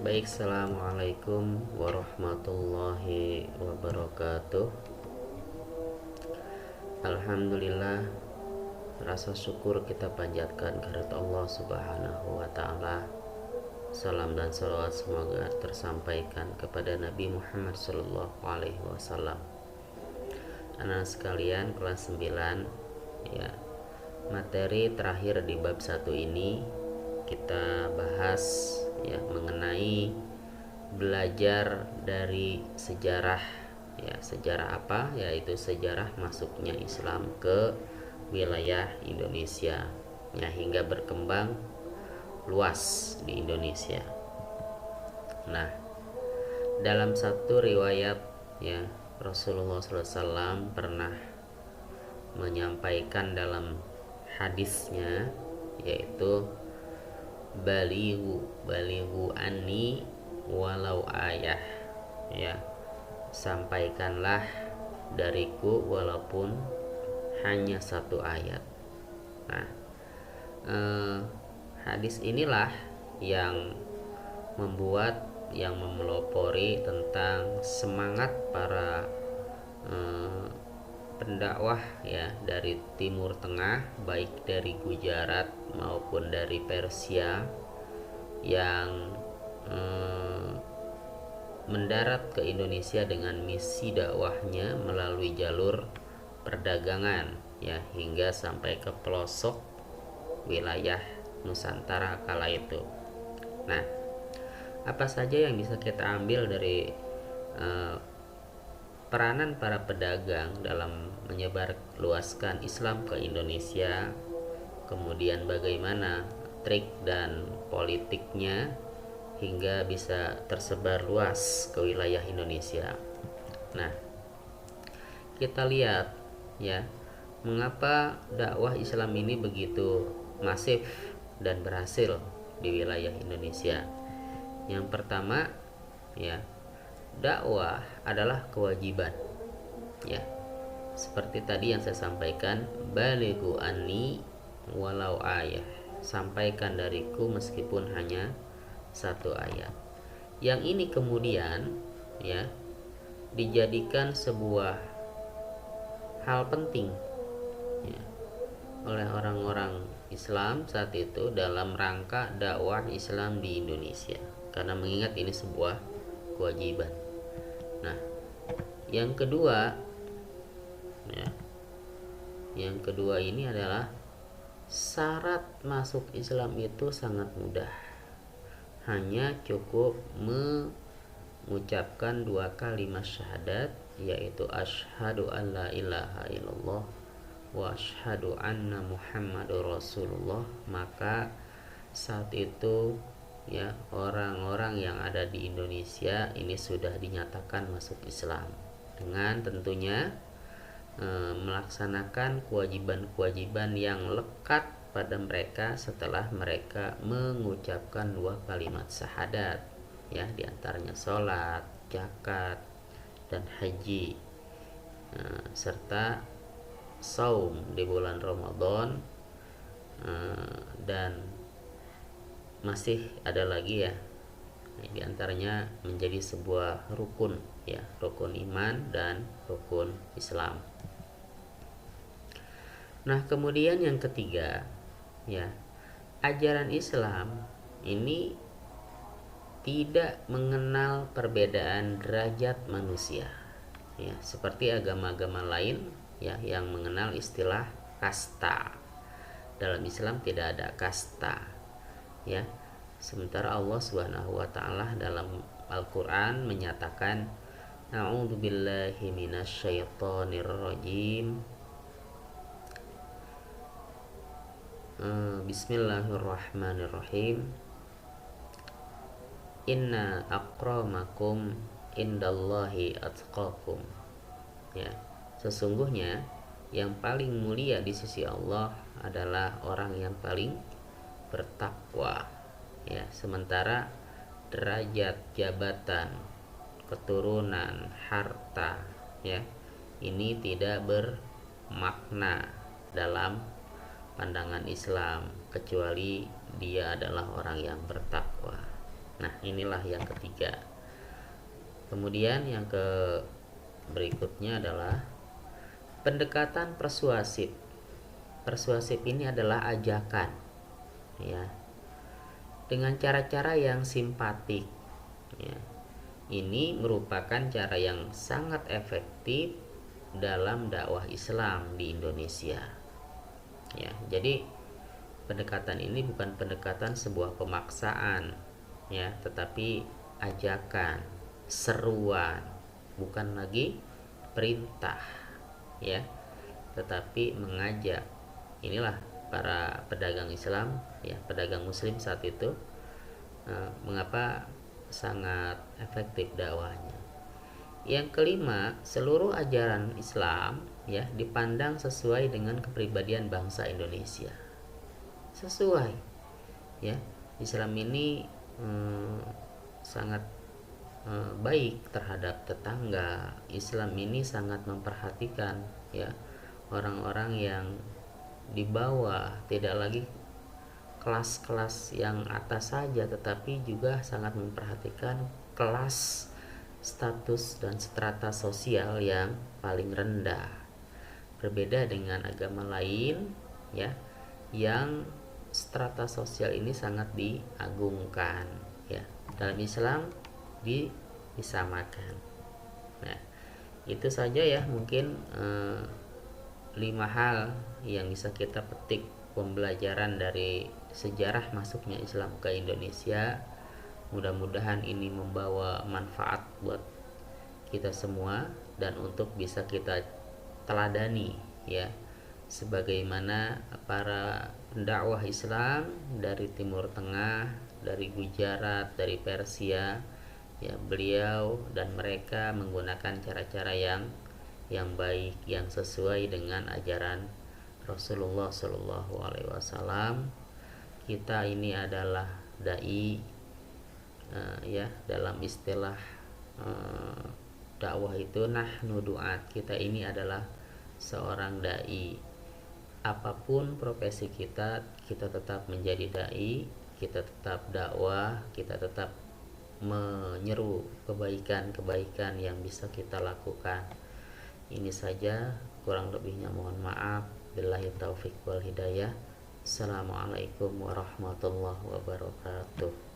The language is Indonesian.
Baik, assalamualaikum warahmatullahi wabarakatuh. Alhamdulillah, rasa syukur kita panjatkan kehadirat Allah Subhanahu wa Ta'ala. Salam dan salawat semoga tersampaikan kepada Nabi Muhammad Sallallahu Alaihi Wasallam. Anak sekalian, kelas 9, ya, materi terakhir di bab 1 ini kita bahas ya mengenai belajar dari sejarah. Ya, sejarah apa? Yaitu sejarah masuknya Islam ke wilayah Indonesia, ya, hingga berkembang luas di Indonesia. Nah, dalam satu riwayat, ya, Rasulullah SAW pernah menyampaikan dalam hadisnya, yaitu baligu anni walau ayah, ya, sampaikanlah dariku walaupun hanya satu ayat. Nah, hadis inilah yang memelopori tentang semangat para pendakwah, ya, dari Timur Tengah, baik dari Gujarat maupun dari Persia, yang mendarat ke Indonesia dengan misi dakwahnya melalui jalur perdagangan, ya, hingga sampai ke pelosok wilayah Nusantara kala itu. Nah, apa saja yang bisa kita ambil dari peranan para pedagang dalam menyebarluaskan Islam ke Indonesia, kemudian bagaimana trik dan politiknya hingga bisa tersebar luas ke wilayah Indonesia. Nah, kita lihat, ya, mengapa dakwah Islam ini begitu masif dan berhasil di wilayah Indonesia. Yang pertama, ya, dakwah adalah kewajiban, ya, seperti tadi yang saya sampaikan, balighu anni walau ayah, sampaikan dariku meskipun hanya satu ayat. Yang ini kemudian, ya, dijadikan sebuah hal penting, ya, oleh orang-orang Islam saat itu dalam rangka dakwah Islam di Indonesia, karena mengingat ini sebuah kewajiban. Nah, yang kedua, ya, yang kedua ini adalah syarat masuk Islam itu sangat mudah. Hanya cukup mengucapkan 2 kalimat syahadat, yaitu asyhadu an la ilaha illallah wa asyhadu anna muhammadur rasulullah. Maka saat itu, ya, orang-orang yang ada di Indonesia ini sudah dinyatakan masuk Islam, dengan tentunya melaksanakan kewajiban-kewajiban yang lekat pada mereka setelah mereka mengucapkan 2 kalimat syahadat, ya, diantaranya sholat, zakat, dan haji, serta saum di bulan Ramadan, dan masih ada lagi, ya, diantaranya menjadi sebuah rukun, ya, rukun iman dan rukun Islam. Nah, kemudian yang ketiga, ya, ajaran Islam ini tidak mengenal perbedaan derajat manusia, ya, seperti agama-agama lain, ya, yang mengenal istilah kasta. Dalam Islam tidak ada kasta, ya. Sementara Allah Subhanahu wa Ta'ala dalam Al-Qur'an menyatakan a'udzubillahi minasyaitonirrajim, bismillahirrahmanirrahim, inna akramakum indallahi atqakum, ya, sesungguhnya yang paling mulia di sisi Allah adalah orang yang paling bertakwa, ya. Sementara derajat, jabatan, keturunan, harta, ya, ini tidak bermakna dalam pandangan Islam kecuali dia adalah orang yang bertakwa. Nah, inilah yang ketiga. Kemudian yang berikutnya adalah pendekatan persuasif. Persuasif ini adalah ajakan, ya, dengan cara-cara yang simpatik, ya. Ini merupakan cara yang sangat efektif dalam dakwah Islam di Indonesia, ya. Jadi pendekatan ini bukan pendekatan sebuah pemaksaan, ya, tetapi ajakan, seruan, bukan lagi perintah, ya, tetapi mengajak. Inilah para pedagang Islam, ya, pedagang Muslim saat itu, mengapa sangat efektif dakwahnya. Yang kelima, seluruh ajaran Islam, ya, dipandang sesuai dengan kepribadian bangsa Indonesia. Sesuai, ya. Islam ini sangat baik terhadap tetangga. Islam ini sangat memperhatikan, ya, orang-orang yang di bawah, tidak lagi kelas-kelas yang atas saja, tetapi juga sangat memperhatikan kelas, status dan strata sosial yang paling rendah. Berbeda dengan agama lain, ya, yang strata sosial ini sangat diagungkan, ya. Dalam Islam disamakan. Nah, itu saja ya mungkin 5 hal yang bisa kita petik pembelajaran dari sejarah masuknya Islam ke Indonesia. Mudah-mudahan ini membawa manfaat buat kita semua dan untuk bisa kita teladani, ya, sebagaimana para pendakwah Islam dari Timur Tengah, dari Gujarat, dari Persia, ya, beliau dan mereka menggunakan cara-cara yang baik, yang sesuai dengan ajaran Rasulullah Shallallahu Alaihi Wasallam. Kita ini adalah dai, ya, dalam istilah dakwah itu nahnu duat. Kita ini adalah seorang dai. Apapun profesi kita, kita tetap menjadi dai, kita tetap dakwah, kita tetap menyeru kebaikan-kebaikan yang bisa kita lakukan. Ini saja, kurang lebihnya mohon maaf. Billahi taufik wal hidayah. Assalamualaikum warahmatullahi wabarakatuh.